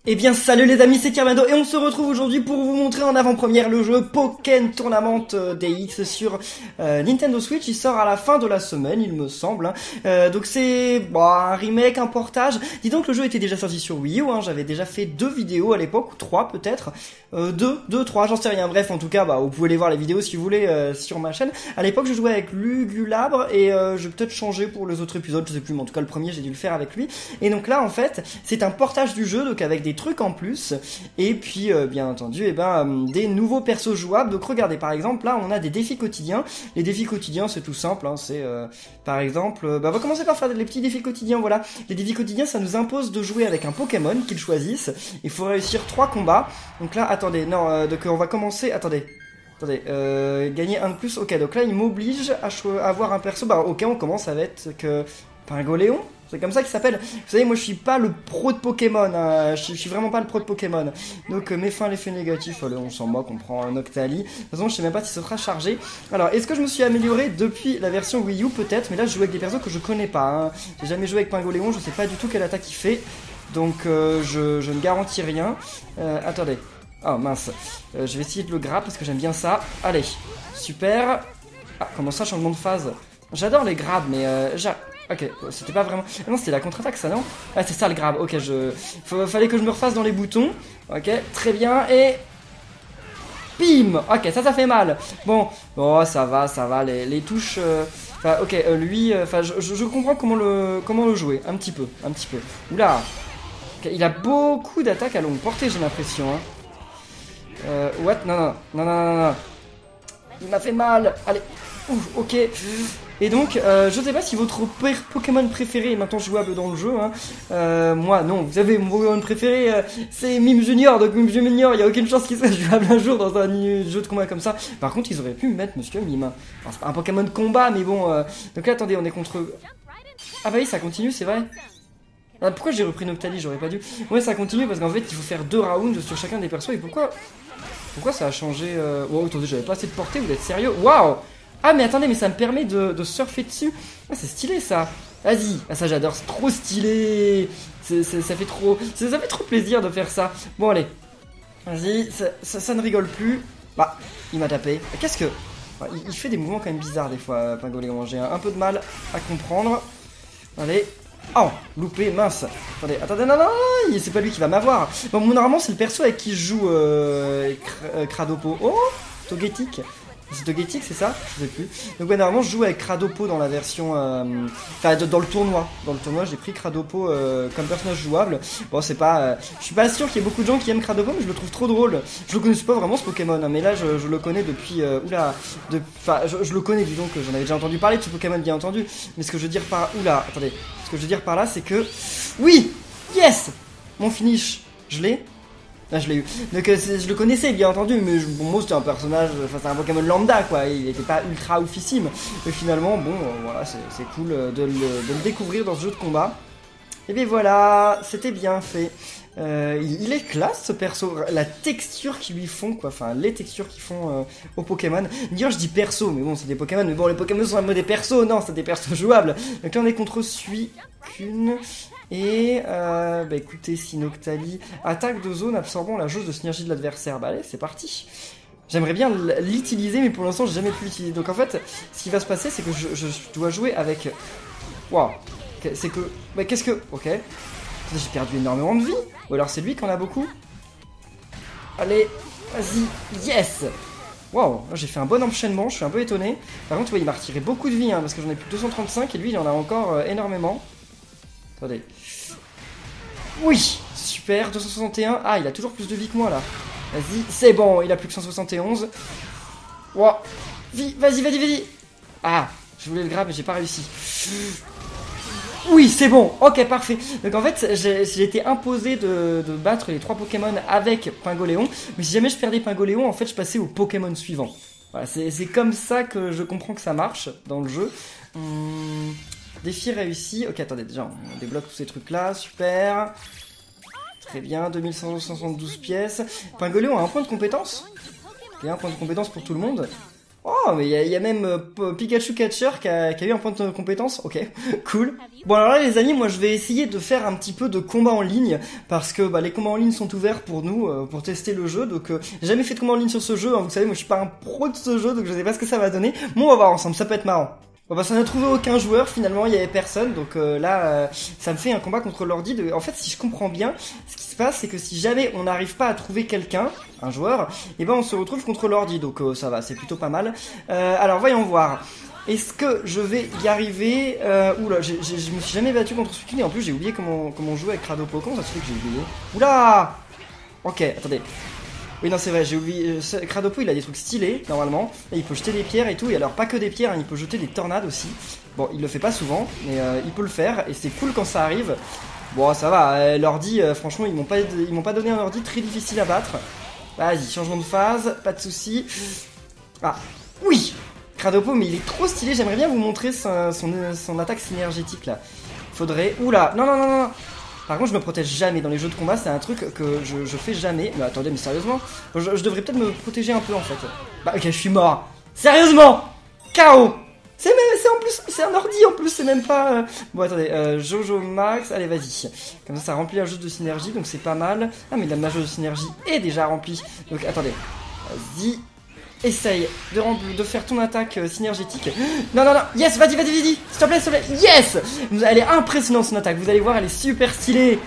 Eh bien salut les amis, c'est Kermado et on se retrouve aujourd'hui pour vous montrer en avant-première le jeu Pokémon Tournament DX sur Nintendo Switch. Il sort à la fin de la semaine il me semble, hein. Donc c'est un remake, un portage. Dis donc le jeu était déjà sorti sur Wii U, hein. J'avais déjà fait 2 vidéos à l'époque, ou 3 peut-être, 3, j'en sais rien. Bref, en tout cas vous pouvez aller voir les vidéos si vous voulez sur ma chaîne. À l'époque je jouais avec Lugulabre et je vais peut-être changer pour les autres épisodes, je sais plus, mais en tout cas le premier j'ai dû le faire avec lui. Et donc là en fait c'est un portage du jeu, donc avec des trucs en plus, et puis bien entendu des nouveaux persos jouables. Donc regardez, par exemple là on a des défis quotidiens. Les défis quotidiens c'est tout simple, hein. C'est par exemple on va commencer par faire les petits défis quotidiens. Voilà, les défis quotidiens ça nous impose de jouer avec un Pokémon qu'ils choisissent. Il faut réussir 3 combats. Donc là attendez, non donc on va commencer, attendez, gagner un de plus. Ok, donc là il m'oblige à avoir un perso. Ok, on commence avec Pingoléon. C'est comme ça qu'il s'appelle. Vous savez, moi je suis pas le pro de Pokémon, hein. Je suis vraiment pas le pro de Pokémon. Donc mes fins, l'effet négatif, allez, on s'en moque, on prend un Octali. De toute façon, je sais même pas si ce sera chargé. Alors, est-ce que je me suis amélioré depuis la version Wii U? Peut-être, mais là je joue avec des persos que je connais pas, hein. J'ai jamais joué avec Pingoléon, je sais pas du tout quelle attaque il fait. Donc je ne garantis rien. Attendez. Oh mince. Je vais essayer de le grab parce que j'aime bien ça. Allez, super. Ah, comment ça, changement de phase? J'adore les grabs, mais ok, c'était pas vraiment... Non, c'était la contre-attaque ça, non? Ah, c'est ça le grab, ok, fallait que je me refasse dans les boutons. Ok, très bien, et... Bim. Ok, ça fait mal. Bon, ça va, les touches... Enfin, ok, lui... Enfin, je comprends comment le jouer, un petit peu. Oula. Okay, il a beaucoup d'attaques à longue portée, j'ai l'impression, hein. What? Non. Il m'a fait mal. Allez. Ouf, ok. Et donc, je sais pas si votre Pokémon préféré est maintenant jouable dans le jeu, hein. Moi, non. Vous savez, mon Pokémon préféré, c'est Mime Junior. Donc Mime Junior, il y a aucune chance qu'il soit jouable un jour dans un jeu de combat comme ça. Par contre, ils auraient pu me mettre Monsieur Mime. Enfin, c'est pas un Pokémon de combat, mais bon. Donc là, attendez, on est contre... Ah bah oui, ça continue, c'est vrai. Ah, pourquoi j'ai repris Noctali? J'aurais pas dû. Ouais, ça continue parce qu'en fait, il faut faire 2 rounds sur chacun des persos. Et pourquoi ça a changé? Oh, attendez, j'avais pas assez de portée, vous êtes sérieux? Waouh! Ah mais attendez, mais ça me permet de surfer dessus. Ah, c'est stylé ça. Vas-y. Ah, ça j'adore, c'est trop stylé. Ça fait trop plaisir de faire ça. Bon allez. Vas-y, ça ne rigole plus. Bah, il m'a tapé. Qu'est-ce que... Il fait des mouvements quand même bizarres des fois, Pingoléon. J'ai un peu de mal à comprendre. Allez. Oh, loupé, mince. Attendez, non, c'est pas lui qui va m'avoir. Bon, normalement c'est le perso avec qui je joue Cradopo. Oh, Togetic. C'est Togetic, c'est ça? Je sais plus. Donc ouais, normalement je joue avec Cradopo dans la version... Enfin, dans le tournoi. Dans le tournoi, j'ai pris Cradopo comme personnage jouable. Bon, c'est pas... je suis pas sûr qu'il y ait beaucoup de gens qui aiment Cradopo, mais je le trouve trop drôle. Je le connaissais pas vraiment ce Pokémon, hein, mais là je le connais depuis... Enfin, je le connais, dis donc, j'en avais déjà entendu parler de ce Pokémon, bien entendu. Mais ce que je veux dire par... Oula, attendez. Ce que je veux dire par là, c'est que... Oui! Yes! Mon finish, je l'ai. Là je l'ai eu. Donc je le connaissais bien entendu, mais bon, moi c'était un personnage, enfin c'est un Pokémon lambda quoi, il était pas ultra oufissime. Et finalement bon voilà, c'est cool de le découvrir dans ce jeu de combat. Et bien voilà, c'était bien fait. Il est classe ce perso, la texture qu'ils lui font quoi, enfin les textures qu'ils font aux Pokémon. D'ailleurs je dis perso, mais bon c'est des Pokémon, mais bon les Pokémon sont en mode des persos, non c'est des persos jouables. Donc là on est contre Suicune. Et écoutez, Sinoctali, attaque de zone absorbant la jauge de synergie de l'adversaire. Bah allez, c'est parti. J'aimerais bien l'utiliser, mais pour l'instant, j'ai jamais pu l'utiliser. Donc en fait, ce qui va se passer, c'est que je dois jouer avec... Waouh. C'est que... Mais qu'est-ce que... Ok. J'ai perdu énormément de vie. Ou alors c'est lui qui en a beaucoup. Allez, vas-y. Yes. Waouh, j'ai fait un bon enchaînement, je suis un peu étonné. Par contre, ouais, il m'a retiré beaucoup de vie, hein, parce que j'en ai plus de 235, et lui, il en a encore énormément. Attendez. Oui, super, 261. Ah, il a toujours plus de vie que moi là. Vas-y, c'est bon, il a plus que 171. Wow. Vas-y. Ah, je voulais le grab mais j'ai pas réussi. Oui, c'est bon, ok, parfait. Donc en fait, j'ai été imposé de battre les 3 Pokémon avec Pingoléon. Mais si jamais je perdais Pingoléon, en fait, je passais au Pokémon suivant. Voilà, c'est comme ça que je comprends que ça marche dans le jeu. Défi réussi. Ok, attendez, déjà, on débloque tous ces trucs-là. Super. Très bien, 2172 pièces. Pingoléon a un point de compétence. Il y a un point de compétence pour tout le monde. Oh, mais il y a même Pikachu Catcher qui a eu un point de compétence. Ok, cool. Bon alors là les amis, moi je vais essayer de faire un petit peu de combat en ligne parce que bah, les combats en ligne sont ouverts pour nous, pour tester le jeu. Donc j'ai jamais fait de combat en ligne sur ce jeu, hein. Vous savez, moi je suis pas un pro de ce jeu, donc je sais pas ce que ça va donner. Bon, on va voir ensemble, ça peut être marrant. Bon bah ça n'a trouvé aucun joueur, finalement il y avait personne, donc là ça me fait un combat contre l'ordi. En fait si je comprends bien, ce qui se passe c'est que si jamais on n'arrive pas à trouver quelqu'un, un joueur, et ben on se retrouve contre l'ordi, donc ça va, c'est plutôt pas mal. Alors voyons voir, est-ce que je vais y arriver? Oula, je me suis jamais battu contre Suicune, et en plus j'ai oublié comment jouer avec Cradopo, comment ça se fait que j'ai oublié? Oula. Ok, attendez. Oui non c'est vrai, j'ai oublié, Cradopo il a des trucs stylés normalement, et il peut jeter des pierres et tout, et alors pas que des pierres, hein, il peut jeter des tornades aussi. Bon il le fait pas souvent, mais il peut le faire, et c'est cool quand ça arrive. Bon ça va, l'ordi, franchement ils m'ont pas donné un ordi très difficile à battre. Vas-y, changement de phase, pas de soucis. Ah, oui, Cradopo, mais il est trop stylé, j'aimerais bien vous montrer son attaque synergétique là. Faudrait, oula, non non non non. Par contre, je me protège jamais dans les jeux de combat, c'est un truc que je fais jamais. Mais attendez, mais sérieusement, je devrais peut-être me protéger un peu en fait. Bah ok, je suis mort. Sérieusement, KO. C'est en plus, c'est un ordi en plus, c'est même pas. Bon attendez, Jojo Max, allez vas-y. Comme ça remplit la jauge de synergie, donc c'est pas mal. Ah mais ma jauge de synergie est déjà remplie. Donc attendez, vas-y. Essaye de faire ton attaque synergétique. Non, non, non, yes, vas-y, vas-y, vas-y, s'il te plaît, yes. Elle est impressionnante son attaque, vous allez voir, elle est super stylée.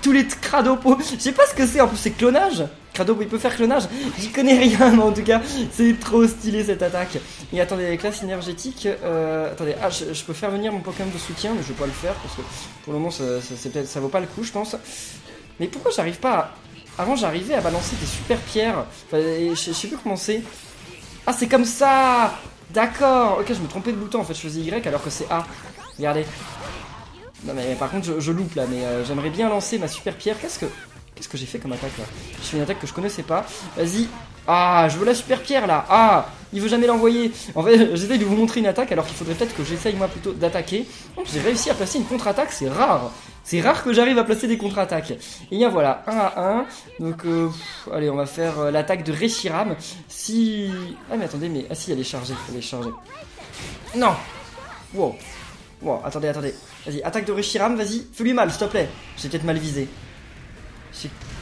Tous les Cradopo, je sais pas ce que c'est, en plus c'est clonage. Cradopo il peut faire clonage, j'y connais rien, mais en tout cas, c'est trop stylé cette attaque. Et attendez, avec la synergétique, attendez, ah, je peux faire venir mon Pokémon de soutien, mais je vais pas le faire, parce que pour le moment, ça vaut pas le coup, je pense. Mais pourquoi j'arrive pas à... Avant, j'arrivais à balancer des super pierres, enfin, je sais plus comment c'est. Ah c'est comme ça. D'accord. Ok, je me trompais de bouton en fait, je faisais Y alors que c'est A. Regardez. Non mais par contre je loupe là, mais j'aimerais bien lancer ma super pierre. Qu'est-ce que j'ai fait comme attaque là? Je fais une attaque que je connaissais pas. Vas-y. Ah, je veux la super pierre là. Ah, il veut jamais l'envoyer. En fait, j'essaye de vous montrer une attaque alors qu'il faudrait peut-être que j'essaye moi plutôt d'attaquer. Donc j'ai réussi à placer une contre-attaque, c'est rare. C'est rare que j'arrive à placer des contre-attaques. Et bien voilà, 1 à 1. Donc, allez, on va faire l'attaque de Reshiram. Si... Ah mais attendez, mais... Ah si, elle est chargée, Non. Wow. Wow, attendez. Vas-y, attaque de Reshiram, vas-y. Fais-lui mal, s'il te plaît. J'ai peut-être mal visé.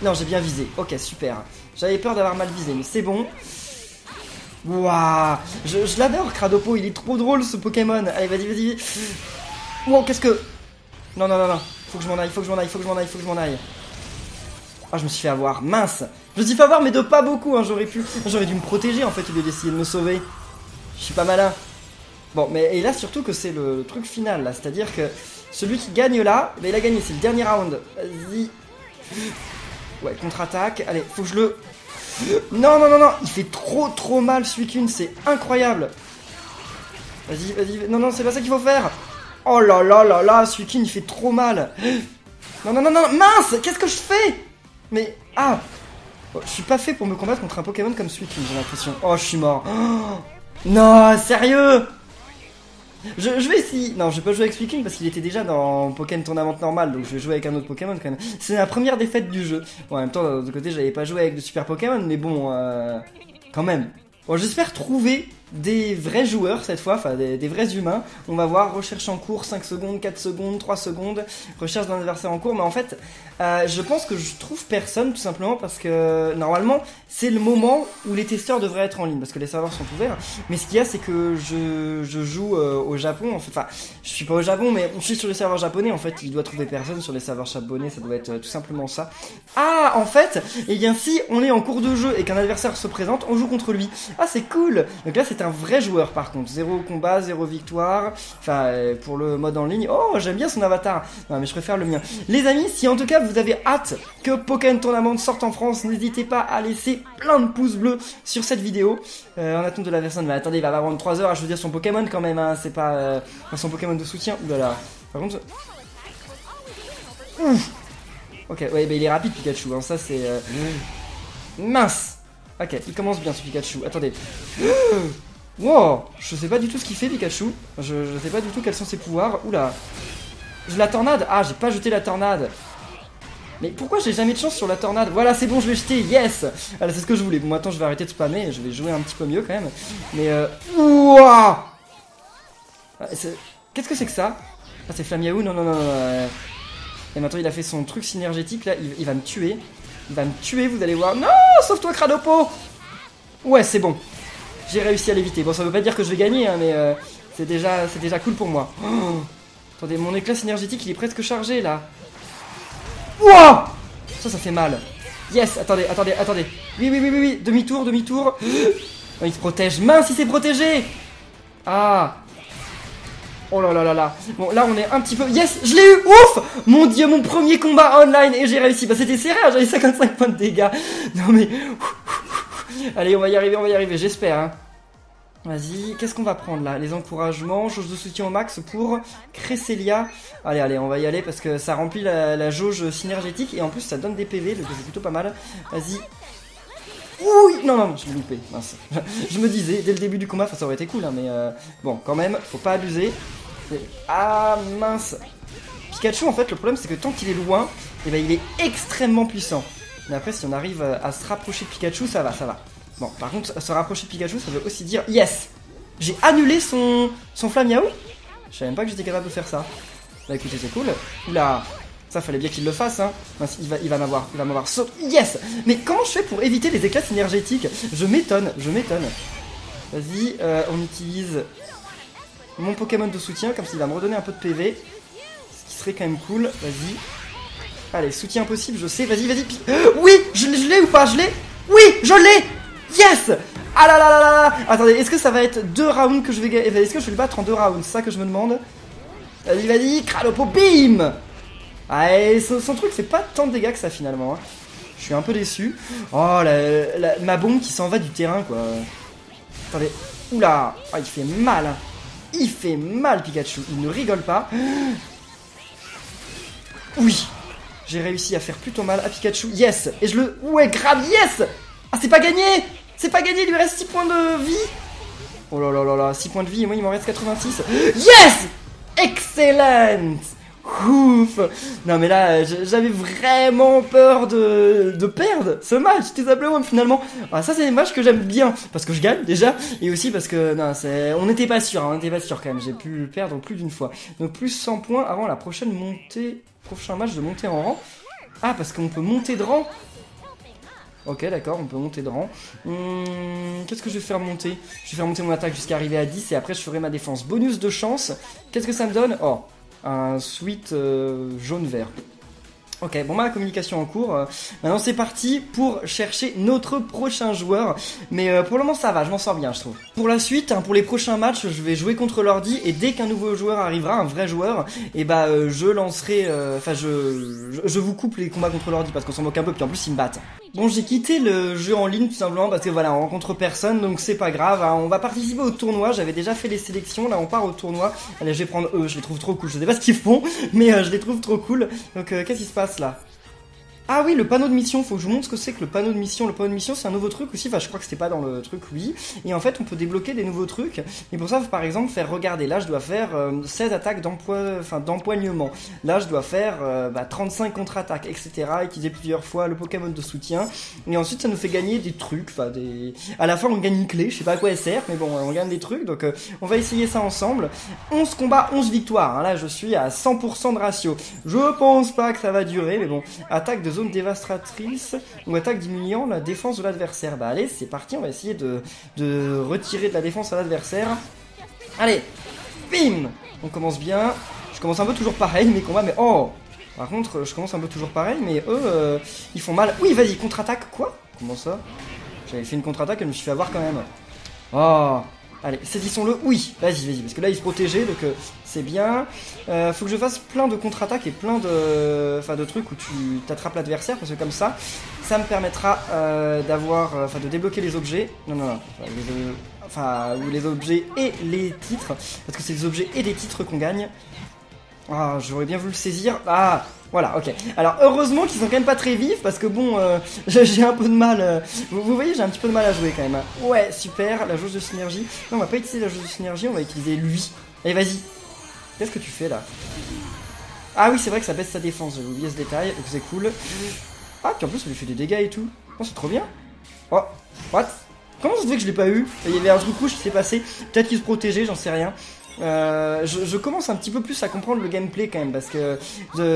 Non, j'ai bien visé. Ok, super. J'avais peur d'avoir mal visé, mais c'est bon. Waouh. Je l'adore, Cradopo. Il est trop drôle, ce Pokémon. Allez, vas-y. Wow, qu'est-ce que... Non. Faut que je m'en aille. Ah, je me suis fait avoir, mince. Je me suis fait avoir, mais de pas beaucoup, hein, j'aurais dû me protéger, en fait, au lieu d'essayer de me sauver. Je suis pas malin. Bon, mais et là, surtout que c'est le truc final, là. C'est-à-dire que celui qui gagne là, bah, il a gagné, c'est le dernier round. Vas-y. Ouais, contre-attaque. Allez, faut que je le... Non. Il fait trop mal, Suicune, c'est incroyable. Vas-y. Non, c'est pas ça qu'il faut faire. Oh là, Suicune il fait trop mal. Non, mince, qu'est-ce que je fais? Mais, ah oh, je suis pas fait pour me combattre contre un Pokémon comme Suicune, j'ai l'impression. Oh, je suis mort. Oh, non, sérieux. Je vais essayer. Non, je vais pas jouer avec Suicune parce qu'il était déjà dans Pokémon Tournament normal, donc je vais jouer avec un autre Pokémon quand même. C'est la première défaite du jeu. Bon, en même temps, de l'autre côté, j'avais pas joué avec de super Pokémon, mais bon, quand même. Bon, j'espère trouver des vrais joueurs cette fois, enfin des vrais humains. On va voir, recherche en cours, 5 secondes, 4 secondes, 3 secondes, recherche d'un adversaire en cours. Mais en fait, je pense que je trouve personne tout simplement parce que normalement, c'est le moment où les testeurs devraient être en ligne parce que les serveurs sont ouverts. Mais ce qu'il y a, c'est que je joue au Japon. En fait, enfin, je suis pas au Japon, mais je suis sur les serveurs japonais. En fait, il doit trouver personne sur les serveurs japonais, ça doit être tout simplement ça. Ah, en fait, eh bien si on est en cours de jeu et qu'un adversaire se présente, on joue contre lui. Ah, c'est cool. Donc là, c'est un vrai joueur par contre. 0 combat, 0 victoire. Enfin, pour le mode en ligne. Oh, j'aime bien son avatar. Non, mais je préfère le mien. Les amis, si en tout cas vous avez hâte que Pokémon Tournament sorte en France, n'hésitez pas à laisser plein de pouces bleus sur cette vidéo. En attente de la version. Mais attendez, il va prendre 3 heures à choisir son Pokémon quand même. Hein. C'est pas son Pokémon de soutien. Oulala. Par contre. Ouf. Ok, ouais, bah il est rapide Pikachu. Hein. Ça, c'est. Mince. Ok, il commence bien ce Pikachu. Attendez. Wow, je sais pas du tout ce qu'il fait Pikachu. Je sais pas du tout quels sont ses pouvoirs. Oula. Je la tornade. Ah, j'ai pas jeté la tornade. Mais pourquoi j'ai jamais de chance sur la tornade? Voilà, c'est bon, je vais jeter, yes. Voilà, c'est ce que je voulais. Bon, attends, je vais arrêter de spammer, je vais jouer un petit peu mieux quand même. Mais ouah, qu'est-ce que c'est que ça? Ah, c'est Flamiaou, non, non, non, non. Et maintenant, il a fait son truc synergétique, là, il va me tuer. Il va me tuer, vous allez voir. Non, sauve-toi, Cranopo. Ouais, c'est bon. J'ai réussi à l'éviter. Bon, ça veut pas dire que je vais gagner, hein, mais c'est déjà cool pour moi. Oh, attendez, mon éclat synergétique, il est presque chargé, là. Wouah! Ça fait mal. Yes, attendez. Oui. Demi-tour. Oh, il se protège. Mince, il s'est protégé. Ah. Oh là là là là. Bon, là, on est un petit peu... Yes, je l'ai eu. Ouf. Mon dieu, mon premier combat online. Et j'ai réussi. Bah, c'était serré, j'avais 55 points de dégâts. Non, mais... Allez, on va y arriver, j'espère, hein. Vas-y, qu'est-ce qu'on va prendre là? Les encouragements, jauge de soutien au max pour Cresselia. Allez, on va y aller parce que ça remplit la jauge synergétique et en plus ça donne des PV, donc c'est plutôt pas mal. Vas-y. Oui, non, je l'ai loupé, mince. Je me disais, dès le début du combat, ça aurait été cool, hein, mais bon, quand même, faut pas abuser. Ah, mince. Pikachu, en fait, le problème c'est que tant qu'il est loin, eh ben, il est extrêmement puissant. Mais après, si on arrive à se rapprocher de Pikachu, ça va. Bon, par contre, se rapprocher de Pikachu, ça veut aussi dire... Yes! J'ai annulé son Flamiaou. Je savais même pas que j'étais capable de faire ça. Bah écoutez, c'est cool. Oula, ça fallait bien qu'il le fasse, hein. Il va m'avoir sauté. Yes! Mais comment je fais pour éviter les éclats synergétiques? Je m'étonne. Vas-y, on utilise mon Pokémon de soutien, comme s'il va me redonner un peu de PV. Ce qui serait quand même cool. Vas-y. Allez, soutien possible, je sais. Vas-y. Oui! Je l'ai ou pas? Je l'ai? Oui! Je l'ai! Yes! Ah là là là là! Attendez, est-ce que ça va être 2 rounds que je vais gagner? Est-ce que je vais le battre en 2 rounds? C'est ça que je me demande. Vas-y, Cralopo, bim! Ah, et son truc, c'est pas tant de dégâts que ça finalement. Hein. Je suis un peu déçu. Oh, ma bombe qui s'en va du terrain, quoi. Attendez. Oula! Ah, il fait mal. Hein. Il fait mal, Pikachu. Il ne rigole pas. Oui! J'ai réussi à faire plutôt mal à Pikachu. Yes! Et je le... Ouais, grave, yes! Ah, c'est pas gagné! C'est pas gagné, il lui reste 6 points de vie. Oh là là là là, 6 points de vie et moi il m'en reste 86. Yes! Excellent! Ouf! Non mais là, j'avais vraiment peur de perdre ce match, tout simplement, finalement. Ah, ça c'est des matchs que j'aime bien, parce que je gagne déjà, et aussi parce que, non, on n'était pas sûr, hein, quand même, j'ai pu perdre plus d'une fois. Donc plus 100 points avant la prochain match de montée en rang. Ah, parce qu'on peut monter de rang. Ok, d'accord, on peut monter de rang. Qu'est-ce que je vais faire monter? Je vais faire monter mon attaque jusqu'à arriver à 10 et après je ferai ma défense. Bonus de chance. Qu'est-ce que ça me donne? Oh, un sweet jaune-vert. Ok, bon, la communication en cours. Maintenant, c'est parti pour chercher notre prochain joueur. Mais pour le moment, ça va, je m'en sors bien, je trouve. Pour la suite, hein, pour les prochains matchs, je vais jouer contre l'ordi. Et dès qu'un nouveau joueur arrivera, un vrai joueur, et bah, je lancerai... Enfin, je vous coupe les combats contre l'ordi parce qu'on s'en moque un peu. Puis en plus, ils me battent. Bon, j'ai quitté le jeu en ligne tout simplement parce que voilà, on rencontre personne, donc c'est pas grave. Hein. On va participer au tournoi. J'avais déjà fait les sélections. Là, on part au tournoi. Allez, je vais prendre eux. Je les trouve trop cool. Je sais pas ce qu'ils font, mais je les trouve trop cool. Donc, qu'est-ce qui se passe là? Ah oui, le panneau de mission, faut que je vous montre ce que c'est que le panneau de mission. Le panneau de mission, c'est un nouveau truc aussi. Enfin, je crois que c'était pas dans le truc, oui. Et en fait, on peut débloquer des nouveaux trucs. Et pour ça, faut par exemple faire regarder. Là, je dois faire 16 attaques d'empoignement. Là, je dois faire 35 contre-attaques, etc. Utiliser plusieurs fois le Pokémon de soutien. Et ensuite, ça nous fait gagner des trucs. Enfin, à la fin, on gagne une clé. Je sais pas à quoi elle sert, mais bon, on gagne des trucs. Donc, on va essayer ça ensemble. 11 combats, 11 victoires. Hein. Là, je suis à 100% de ratio. Je pense pas que ça va durer, mais bon. Attaque de zone dévastatrice ou attaque diminuant la défense de l'adversaire. Bah allez, c'est parti, on va essayer de retirer de la défense à l'adversaire. Allez, bim. On commence bien. Je commence un peu toujours pareil mes combats, mais oh, par contre je commence un peu toujours pareil, mais eux ils font mal. Oui, vas-y, contre-attaque. Quoi? Comment ça? J'avais fait une contre-attaque et je me suis fait avoir quand même. Oh, allez, saisissons-le. Oui, vas-y, parce que là il se protégeait, donc c'est bien. Faut que je fasse plein de contre-attaques et plein de trucs où tu t'attrapes l'adversaire, parce que comme ça me permettra de débloquer les objets. Non, les objets et les titres, parce que c'est les objets et les titres qu'on gagne. Ah, j'aurais bien voulu le saisir. Ah, voilà, ok. Alors, heureusement qu'ils sont quand même pas très vifs, parce que bon, j'ai un peu de mal. Vous voyez, j'ai un petit peu de mal à jouer quand même. Ouais, super, la jauge de synergie. Non, on va pas utiliser la jauge de synergie, on va utiliser lui. Allez, vas-y. Qu'est-ce que tu fais là? Ah oui, c'est vrai que ça baisse sa défense, j'avais oublié ce détail, donc c'est cool. Ah, puis en plus, ça lui fait des dégâts et tout. Oh, c'est trop bien. Oh, what? Comment ça se fait que je l'ai pas eu? Il y avait un truc rouge qui s'est passé. Peut-être qu'il se protégeait, j'en sais rien. Je commence un petit peu plus à comprendre le gameplay quand même, parce que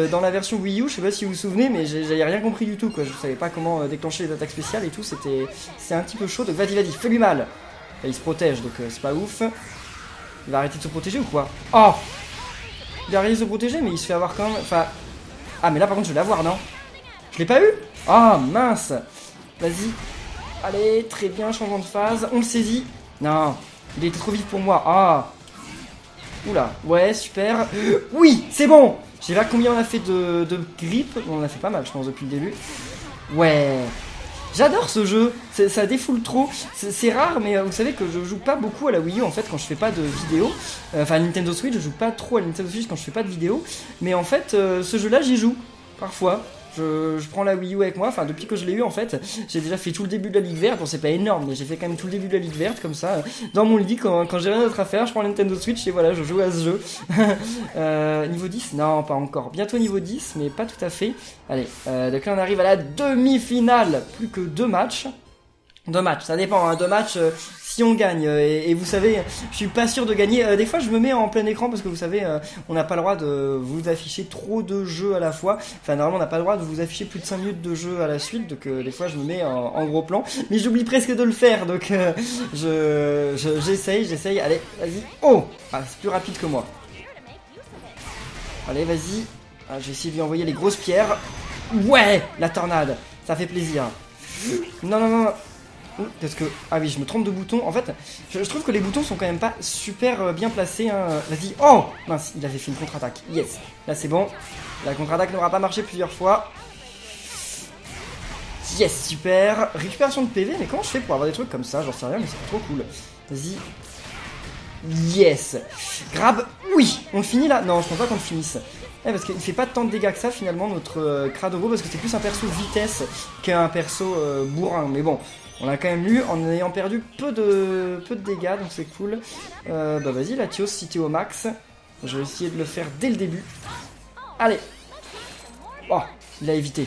dans la version Wii U, je sais pas si vous vous souvenez, mais j'avais rien compris du tout, quoi. Je savais pas comment déclencher les attaques spéciales et tout, c'est un petit peu chaud. Donc vas-y, fais-lui mal. Là, il se protège, donc c'est pas ouf. Il va arrêter de se protéger ou quoi? Oh! Il a arrêté de se protéger, mais il se fait avoir quand même. Enfin. Ah, mais là par contre, je vais l'avoir, non? Je l'ai pas eu? Ah, mince! Vas-y. Allez, très bien, changement de phase. On le saisit. Non, il était trop vite pour moi. Ah! Oula, ouais, super. Oui, c'est bon! Je sais pas combien on a fait de grip. On en a fait pas mal, je pense, depuis le début. Ouais. J'adore ce jeu, ça défoule trop, c'est rare, mais vous savez que je joue pas beaucoup à la Wii U en fait quand je fais pas de vidéo. Enfin, Nintendo Switch, je joue pas trop à Nintendo Switch quand je fais pas de vidéo. Mais en fait, ce jeu-là, j'y joue, parfois. Je prends la Wii U avec moi, enfin depuis que je l'ai eu en fait, j'ai déjà fait tout le début de la Ligue Verte, bon c'est pas énorme, mais j'ai fait quand même tout le début de la Ligue Verte comme ça, dans mon lit, quand j'ai rien d'autre à faire, je prends la Nintendo Switch et voilà, je joue à ce jeu. Niveau 10? Non, pas encore, bientôt niveau 10, mais pas tout à fait. Allez, donc là on arrive à la demi-finale, plus que 2 matchs. 2 matchs, ça dépend, hein, 2 matchs si on gagne. Et vous savez, je suis pas sûr de gagner. Des fois, je me mets en plein écran parce que vous savez, on n'a pas le droit de vous afficher trop de jeux à la fois. Enfin, normalement, on n'a pas le droit de vous afficher plus de 5 minutes de jeu à la suite. Donc, des fois, je me mets en gros plan. Mais j'oublie presque de le faire. Donc, j'essaye. Allez, vas-y. Oh! Ah, c'est plus rapide que moi. Allez, vas-y. Ah, je vais essayer de lui envoyer les grosses pierres. Ouais! La tornade. Ça fait plaisir. Non. Parce que... Ah oui, je me trompe de bouton. En fait, je trouve que les boutons sont quand même pas super bien placés. Hein. Vas-y. Oh! Mince, il avait fait une contre-attaque. Yes. Là, c'est bon. La contre-attaque n'aura pas marché plusieurs fois. Yes, super. Récupération de PV. Mais comment je fais pour avoir des trucs comme ça? J'en sais rien, mais c'est trop cool. Vas-y. Yes. Grab. Oui. On le finit là? Non, je pense pas qu'on le finisse. Parce qu'il fait pas tant de dégâts que ça finalement, notre Kradobo, parce que c'est plus un perso vitesse qu'un perso bourrin. Mais bon, on l'a quand même eu en ayant perdu peu de dégâts, donc c'est cool. Bah vas-y, Latios, si t'es au max. Je vais essayer de le faire dès le début. Allez. Oh, il a évité.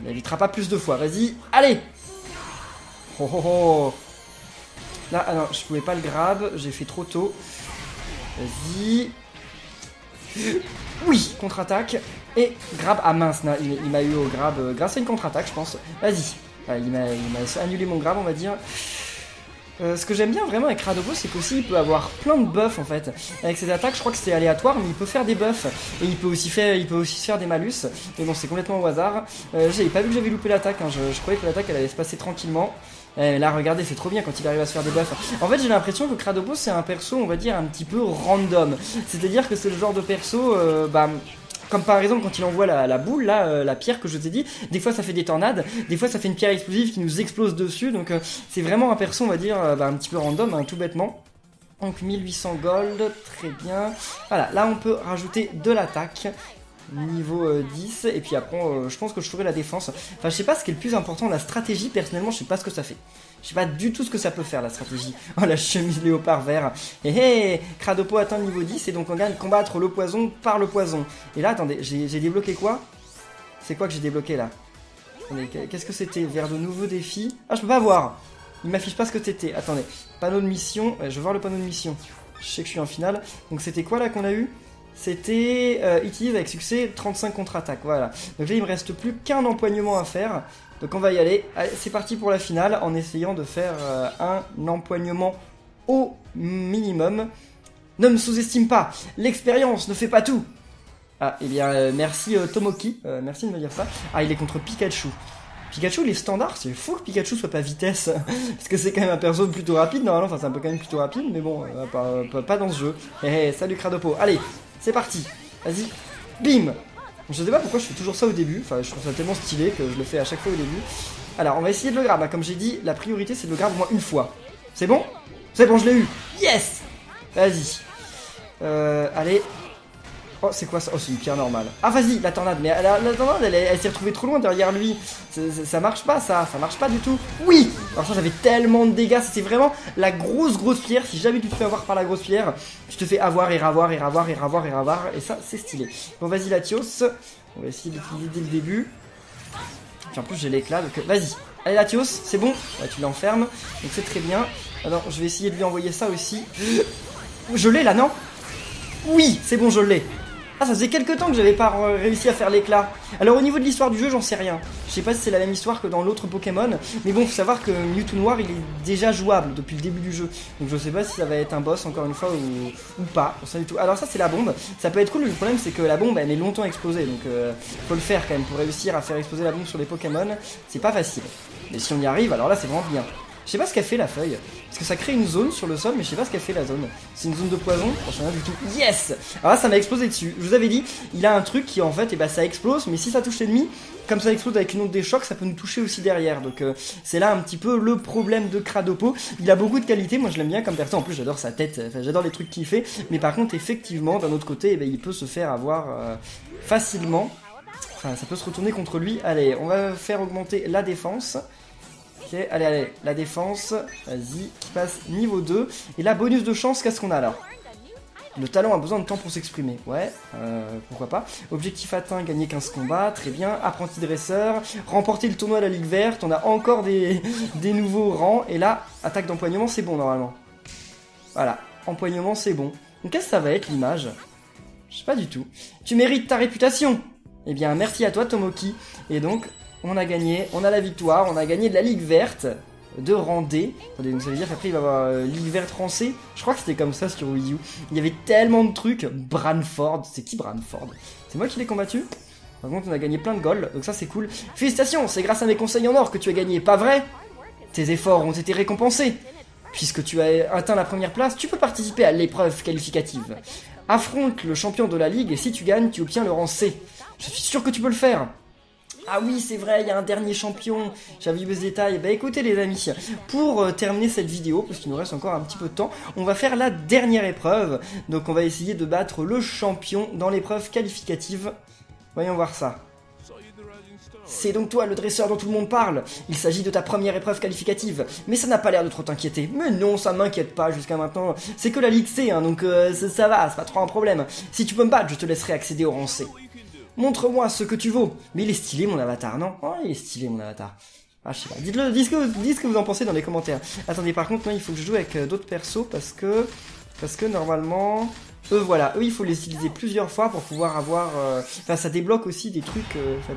Il évitera pas plus de fois, vas-y. Allez. Oh. Là, ah non, je pouvais pas le grab, j'ai fait trop tôt. Vas-y. Oui, contre-attaque. Et grab. Ah mince, il m'a eu au grab grâce à une contre-attaque, je pense. Vas-y. Il m'a annulé mon grab, on va dire. Ce que j'aime bien vraiment avec Kradobo, c'est qu'aussi il peut avoir plein de buffs en fait. Avec ses attaques, je crois que c'est aléatoire, mais il peut faire des buffs. Et il peut aussi se faire des malus. Mais bon, c'est complètement au hasard. J'avais pas vu que j'avais loupé l'attaque. Hein. Je croyais que l'attaque elle allait se passer tranquillement. Là, regardez, c'est trop bien quand il arrive à se faire des buffs. En fait, j'ai l'impression que Kradobo, c'est un perso, on va dire, un petit peu random. C'est-à-dire que c'est le genre de perso, comme par exemple quand il envoie la boule, là, la pierre que je t'ai dit, des fois ça fait des tornades, des fois ça fait une pierre explosive qui nous explose dessus, donc c'est vraiment un perso, on va dire, un petit peu random, hein, tout bêtement. Donc 1800 gold, très bien. Voilà, là on peut rajouter de l'attaque. Niveau 10, et puis après je pense que je ferai la défense. Enfin, je sais pas ce qui est le plus important, la stratégie, personnellement je sais pas ce que ça fait. Je sais pas du tout ce que ça peut faire la stratégie. Oh, la chemise léopard vert. Et Kradopo atteint le niveau 10 et donc on gagne combattre le poison par le poison. Et là attendez, j'ai débloqué quoi? C'est quoi que j'ai débloqué là? Qu'est-ce que c'était? Vers de nouveaux défis. Ah, je peux pas voir. Il m'affiche pas ce que c'était. Attendez, panneau de mission. Je vais voir le panneau de mission. Je sais que je suis en finale. Donc c'était quoi là qu'on a eu? C'était utilise avec succès 35 contre-attaques, voilà. Donc là il me reste plus qu'un empoignement à faire. Donc on va y aller. Allez, c'est parti pour la finale en essayant de faire un empoignement au minimum. Ne me sous-estime pas, l'expérience ne fait pas tout. Ah, et eh bien merci Tomoki, merci de me dire ça. Ah, il est contre Pikachu. Pikachu il est standard, c'est fou que Pikachu soit pas vitesse. Parce que c'est quand même un perso plutôt rapide normalement, enfin c'est un peu quand même plutôt rapide, mais bon, pas dans ce jeu. Salut Kradopo, allez, c'est parti, vas-y, bim. Je sais pas pourquoi je fais toujours ça au début, enfin je trouve ça tellement stylé que je le fais à chaque fois au début. Alors on va essayer de le grab, comme j'ai dit, la priorité c'est de le grab au moins une fois. C'est bon? C'est bon, je l'ai eu, yes. Vas-y, allez. Oh, c'est quoi ça? Oh, c'est une pierre normale. Ah, vas-y, la tornade. Mais la tornade, elle s'est retrouvée trop loin derrière lui. Ça marche pas, ça. Ça marche pas du tout. Oui! Alors ça, j'avais tellement de dégâts. C'était vraiment la grosse pierre. Si jamais tu te fais avoir par la grosse pierre, tu te fais avoir et ravoir et ravoir et ravoir et ravoir. Et ça, c'est stylé. Bon, vas-y, Latios. On va essayer d'utiliser dès le début. Puis en plus, j'ai l'éclat, donc vas-y. Allez, Latios, c'est bon. Là, tu l'enfermes. Donc c'est très bien. Alors, je vais essayer de lui envoyer ça aussi. Je l'ai là, non? Oui, c'est bon, je l'ai. Ah, ça faisait quelques temps que j'avais pas réussi à faire l'éclat. Alors au niveau de l'histoire du jeu, j'en sais rien. Je sais pas si c'est la même histoire que dans l'autre Pokémon. Mais bon, faut savoir que Mewtwo Noir, il est déjà jouable depuis le début du jeu. Donc je sais pas si ça va être un boss encore une fois ou pas. On sait du tout. Alors ça, c'est la bombe. Ça peut être cool, mais le problème c'est que la bombe, elle met longtemps à exploser. Donc faut le faire quand même pour réussir à faire exploser la bombe sur les Pokémon. C'est pas facile. Mais si on y arrive, alors là, c'est vraiment bien. Je sais pas ce qu'a fait la feuille, parce que ça crée une zone sur le sol, mais je sais pas ce qu'a fait la zone. C'est une zone de poison? Je sais rien du tout. Yes! Alors là, ça m'a explosé dessus. Je vous avais dit, il a un truc qui en fait, ça explose, mais si ça touche l'ennemi, comme ça explose avec une onde des chocs, ça peut nous toucher aussi derrière. Donc c'est là un petit peu le problème de Cradopo. Il a beaucoup de qualités, moi je l'aime bien comme perso. En plus, j'adore sa tête, enfin, j'adore les trucs qu'il fait. Mais par contre, effectivement, d'un autre côté, il peut se faire avoir facilement. Enfin, ça peut se retourner contre lui. Allez, on va faire augmenter la défense. Ok, allez, la défense, vas-y, qui passe niveau 2. Et là, bonus de chance, qu'est-ce qu'on a là? Le talent a besoin de temps pour s'exprimer, ouais, pourquoi pas. Objectif atteint, gagner 15 combats, très bien. Apprenti dresseur, remporter le tournoi à la Ligue Verte, on a encore des nouveaux rangs. Et là, attaque d'empoignement, c'est bon normalement. Voilà, empoignement, c'est bon. Donc qu'est-ce que ça va être l'image? Je sais pas du tout. Tu mérites ta réputation. Eh bien, merci à toi, Tomoki. Et donc... on a gagné, on a la victoire, on a gagné de la Ligue Verte de rang D. Attendez, donc ça veut dire qu'après il va y avoir Ligue Verte rang C. Je crois que c'était comme ça sur Wii U. Il y avait tellement de trucs. Branford, c'est qui Branford? C'est moi qui l'ai combattu? Par contre on a gagné plein de gold, donc ça c'est cool. Félicitations, c'est grâce à mes conseils en or que tu as gagné, pas vrai? Tes efforts ont été récompensés. Puisque tu as atteint la première place, tu peux participer à l'épreuve qualificative. Affronte le champion de la Ligue et si tu gagnes, tu obtiens le rang C. Je suis sûr que tu peux le faire. Ah oui, c'est vrai, il y a un dernier champion. J'avais eu ce détail. Bah écoutez les amis, pour terminer cette vidéo, parce qu'il nous reste encore un petit peu de temps, on va faire la dernière épreuve. Donc on va essayer de battre le champion dans l'épreuve qualificative. Voyons voir ça. C'est donc toi le dresseur dont tout le monde parle. Il s'agit de ta première épreuve qualificative. Mais ça n'a pas l'air de trop t'inquiéter. Mais non, ça m'inquiète pas jusqu'à maintenant. C'est que la Ligue C, hein, donc ça va, c'est pas trop un problème. Si tu peux me battre, je te laisserai accéder au rang C. Montre-moi ce que tu vaux. Mais il est stylé mon avatar, non? Oh, il est stylé mon avatar. Ah, je sais pas. Dites-le, dites ce que vous en pensez dans les commentaires. Attendez, par contre, non, il faut que je joue avec d'autres persos parce que normalement... voilà, eux, il faut les utiliser plusieurs fois pour pouvoir avoir... Enfin, ça débloque aussi des trucs, enfin,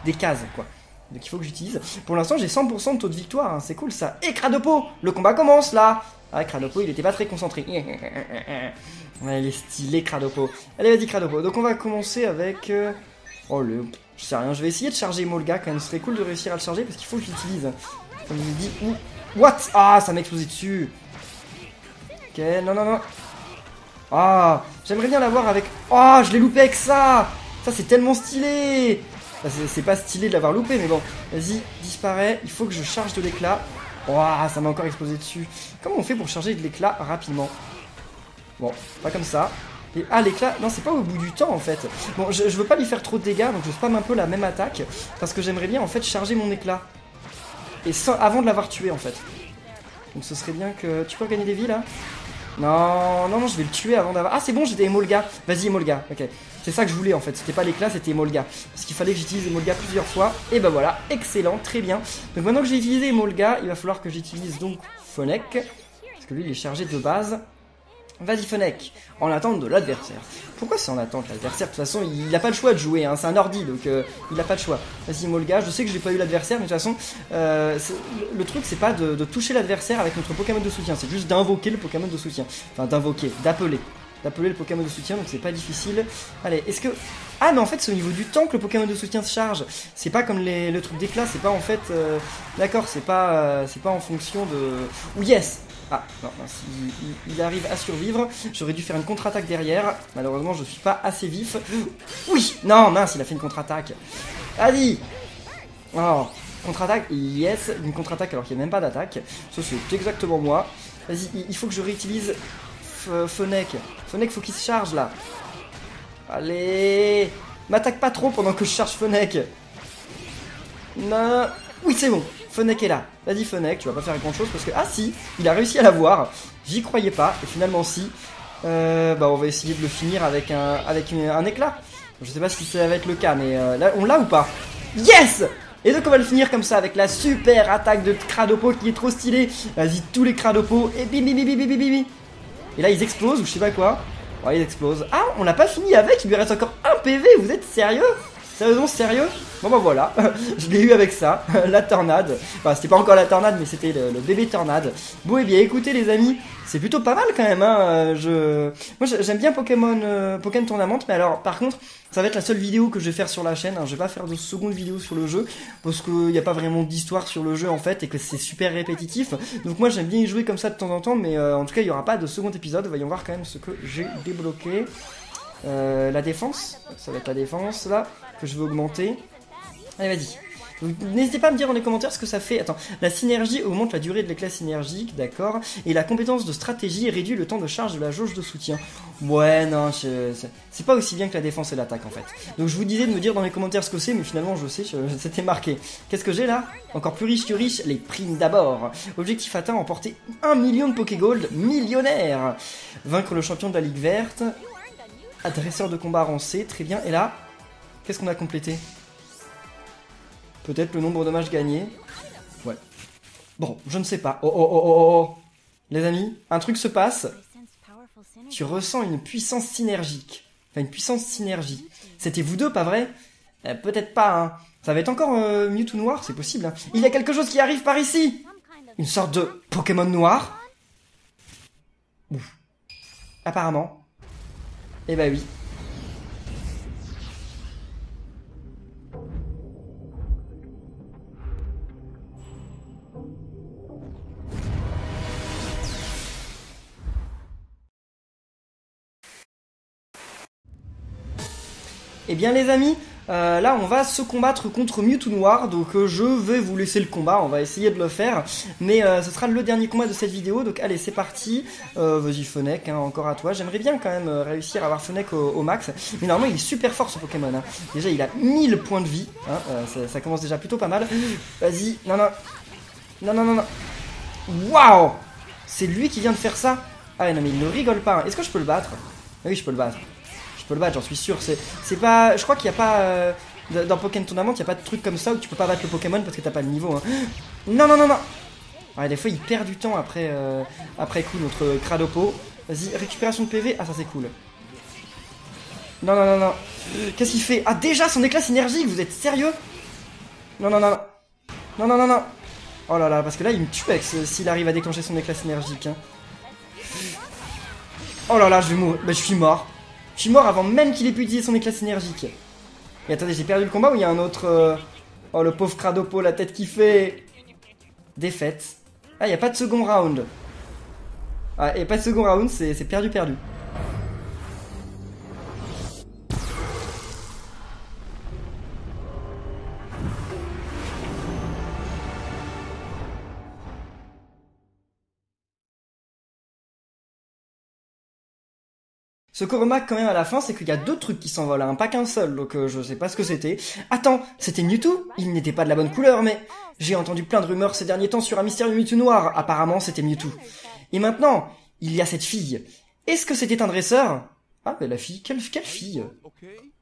des cases, quoi. Donc il faut que j'utilise. Pour l'instant, j'ai 100% de taux de victoire, hein. C'est cool ça. Et Cradopo, le combat commence là. Ah, Cradopo, il était pas très concentré. Ouais, il est stylé, Cradopo. Allez, vas-y, Cradopo. Donc on va commencer avec... Oh, je sais rien, je vais essayer de charger Molga quand même. Ce serait cool de réussir à le charger parce qu'il faut que je l'utilise. Comme je vous dis... What? Ah, ça m'a explosé dessus. Ok, non, non, non. Ah, j'aimerais bien l'avoir avec... Oh, je l'ai loupé avec ça. Ça, c'est tellement stylé. Enfin, c'est pas stylé de l'avoir loupé, mais bon. Vas-y, disparaît. Il faut que je charge de l'éclat. Ouah, ça m'a encore explosé dessus. Comment on fait pour charger de l'éclat rapidement? Bon, pas comme ça. Et, ah, l'éclat, non, c'est pas au bout du temps en fait. Bon, je veux pas lui faire trop de dégâts, donc je spam un peu la même attaque. Parce que j'aimerais bien en fait charger mon éclat. Et avant de l'avoir tué en fait. Donc ce serait bien que... Tu peux gagner des vies là? Non, non, non, je vais le tuer avant d'avoir... Ah, c'est bon, j'ai des Emolga. Vas-y, Emolga, ok. C'est ça que je voulais en fait, c'était pas l'éclat, c'était Emolga. Parce qu'il fallait que j'utilise Emolga plusieurs fois. Et bah voilà, excellent, très bien. Donc maintenant que j'ai utilisé Emolga, il va falloir que j'utilise donc Fonek. Parce que lui, il est chargé de base. Vas-y Fonek, en attente de l'adversaire. Pourquoi c'est en attente l'adversaire? De toute façon, il a pas le choix de jouer, hein. C'est un ordi, donc il a pas le choix. Vas-y Molga, je sais que j'ai pas eu l'adversaire, mais de toute façon, le truc c'est pas de toucher l'adversaire avec notre Pokémon de soutien, c'est juste d'invoquer le Pokémon de soutien. Enfin d'invoquer, d'appeler le Pokémon de soutien, donc c'est pas difficile. Allez, est-ce que... Ah mais en fait c'est au niveau du temps que le Pokémon de soutien se charge. C'est pas comme le truc d'éclat, c'est pas en fait... D'accord, c'est pas en fonction de... Ou yes. Ah, non, il arrive à survivre. J'aurais dû faire une contre-attaque derrière. Malheureusement, je suis pas assez vif. Oui. Non, mince, il a fait une contre-attaque. Vas-y. Oh, contre-attaque. Yes, une contre-attaque alors qu'il n'y a même pas d'attaque. Ça, c'est exactement moi. Vas-y, il faut que je réutilise Fonek. Fonek, faut qu'il se charge, là. Allez, m'attaque pas trop pendant que je cherche Fennec. Non. Oui, c'est bon. Fennec est là. Vas-y, Fennec, tu vas pas faire grand chose parce que... Ah si, il a réussi à l'avoir. J'y croyais pas, et finalement si. Bah on va essayer de le finir avec un éclat. Je sais pas si ça va être le cas, mais là, on l'a ou pas? Yes! Et donc on va le finir comme ça avec la super attaque de Kradopo qui est trop stylée. Vas-y, tous les Kradopo, et bim bim bim bim bim bim. Et là ils explosent ou je sais pas quoi. Ouais, ils explosent. Ah, on l'a pas fini avec, il lui reste encore un PV, vous êtes sérieux? Sérieusement sérieux? Bon bah voilà, je l'ai eu avec ça, la tornade. Enfin c'était pas encore la tornade mais c'était le bébé tornade. Bon et bien écoutez les amis, c'est plutôt pas mal quand même hein. Moi j'aime bien Pokémon Tournament, mais alors par contre ça va être la seule vidéo que je vais faire sur la chaîne hein. Je vais pas faire de seconde vidéo sur le jeu parce qu'il n'y a pas vraiment d'histoire sur le jeu en fait et que c'est super répétitif. Donc moi j'aime bien y jouer comme ça de temps en temps, mais en tout cas il n'y aura pas de second épisode. Voyons voir quand même ce que j'ai débloqué. La défense, ça va être la défense là que je vais augmenter. Allez vas-y. N'hésitez pas à me dire dans les commentaires ce que ça fait. Attends, la synergie augmente la durée de l'éclat synergique, d'accord. Et la compétence de stratégie réduit le temps de charge de la jauge de soutien. Ouais, non, c'est pas aussi bien que la défense et l'attaque en fait. Donc je vous disais de me dire dans les commentaires ce que c'est, mais finalement je sais, c'était marqué. Qu'est-ce que j'ai là? Encore plus riche que riche, les primes d'abord. Objectif atteint, emporter 1 million de Pokégold, millionnaire. Vaincre le champion de la Ligue Verte. Adresseur de combat avancé, très bien. Et là, qu'est-ce qu'on a complété? Peut-être le nombre de matchs gagnés. Ouais. Bon, je ne sais pas. Oh, oh, oh, oh, oh. Les amis, un truc se passe. Tu ressens une puissance synergique. Enfin, une puissance synergie. C'était vous deux, pas vrai? Peut-être pas, hein. Ça va être encore Mewtwo noir, c'est possible. Hein. Il y a quelque chose qui arrive par ici. Une sorte de Pokémon noir. Ouf. Apparemment. Eh bah oui. Eh bien les amis, là on va se combattre contre Mewtwo Noir, donc je vais vous laisser le combat, on va essayer de le faire, mais ce sera le dernier combat de cette vidéo, donc allez c'est parti, vas-y Fennec, hein, encore à toi, j'aimerais bien quand même réussir à avoir Fennec au max, mais normalement il est super fort ce Pokémon, hein. Déjà il a 1000 points de vie, hein, ça commence déjà plutôt pas mal, vas-y, non non, non non non non, waouh, c'est lui qui vient de faire ça, ah ouais non mais il ne rigole pas, hein. Est-ce que je peux le battre? Ah oui je peux le battre. Je peux le battre, j'en suis sûr. C'est pas. Je crois qu'il n'y a pas. Dans Pokémon Tournament, il n'y a pas de truc comme ça où tu peux pas battre le Pokémon parce que t'as pas le niveau. Hein. Non, non, non, non. Ouais, des fois, il perd du temps après coup, notre Kradopo. Vas-y, récupération de PV. Ah, ça, c'est cool. Non, non, non, non. Qu'est-ce qu'il fait? Ah, déjà, son éclat synergique, vous êtes sérieux? Non, non, non, non. Non, non, non, non. Oh là là, parce que là, il me tue avec s'il arrive à déclencher son éclat synergique. Hein. Oh là là, je vais mourir. Bah, je suis mort. Je suis mort avant même qu'il ait pu utiliser son éclat synergique. Et attendez, j'ai perdu le combat ou il y a un autre... Oh, le pauvre Kradopo, la tête qui fait... Défaite. Ah, il n'y a pas de second round. Ah, et pas de second round, c'est perdu. Ce qu'on remarque quand même à la fin, c'est qu'il y a deux trucs qui s'envolent, hein, pas qu'un seul, donc je sais pas ce que c'était. Attends, c'était Mewtwo? Il n'était pas de la bonne couleur, mais... J'ai entendu plein de rumeurs ces derniers temps sur un mystérieux Mewtwo noir, apparemment c'était Mewtwo. Et maintenant, il y a cette fille. Est-ce que c'était un dresseur? Ah, mais la fille, quelle fille?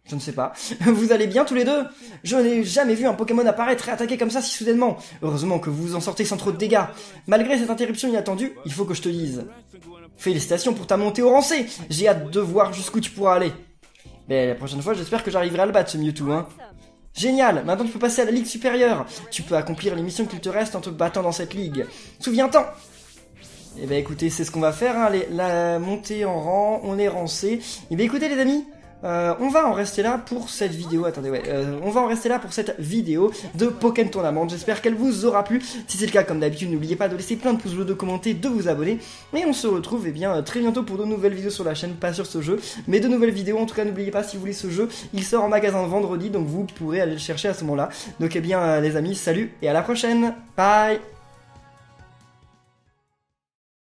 Je ne sais pas. Vous allez bien tous les deux? Je n'ai jamais vu un Pokémon apparaître et attaquer comme ça si soudainement. Heureusement que vous vous en sortez sans trop de dégâts. Malgré cette interruption inattendue, il faut que je te dise. Félicitations pour ta montée au rang C. J'ai hâte de voir jusqu'où tu pourras aller. Mais la prochaine fois, j'espère que j'arriverai à le battre ce Mewtwo, hein. Génial, maintenant tu peux passer à la ligue supérieure. Tu peux accomplir les missions qu'il te reste en te battant dans cette ligue. Souviens-t'en. Eh ben écoutez, c'est ce qu'on va faire, hein, la montée en rang, on est rang C. Eh ben écoutez les amis, on va en rester là pour cette vidéo. Attendez, ouais, on va en rester là pour cette vidéo de Pokémon Tournament. J'espère qu'elle vous aura plu. Si c'est le cas, comme d'habitude, n'oubliez pas de laisser plein de pouces bleus, de commenter, de vous abonner. Et on se retrouve bien très bientôt pour de nouvelles vidéos sur la chaîne, pas sur ce jeu, mais de nouvelles vidéos. En tout cas, n'oubliez pas, si vous voulez ce jeu, il sort en magasin vendredi, donc vous pourrez aller le chercher à ce moment-là. Donc eh bien les amis, salut et à la prochaine. Bye.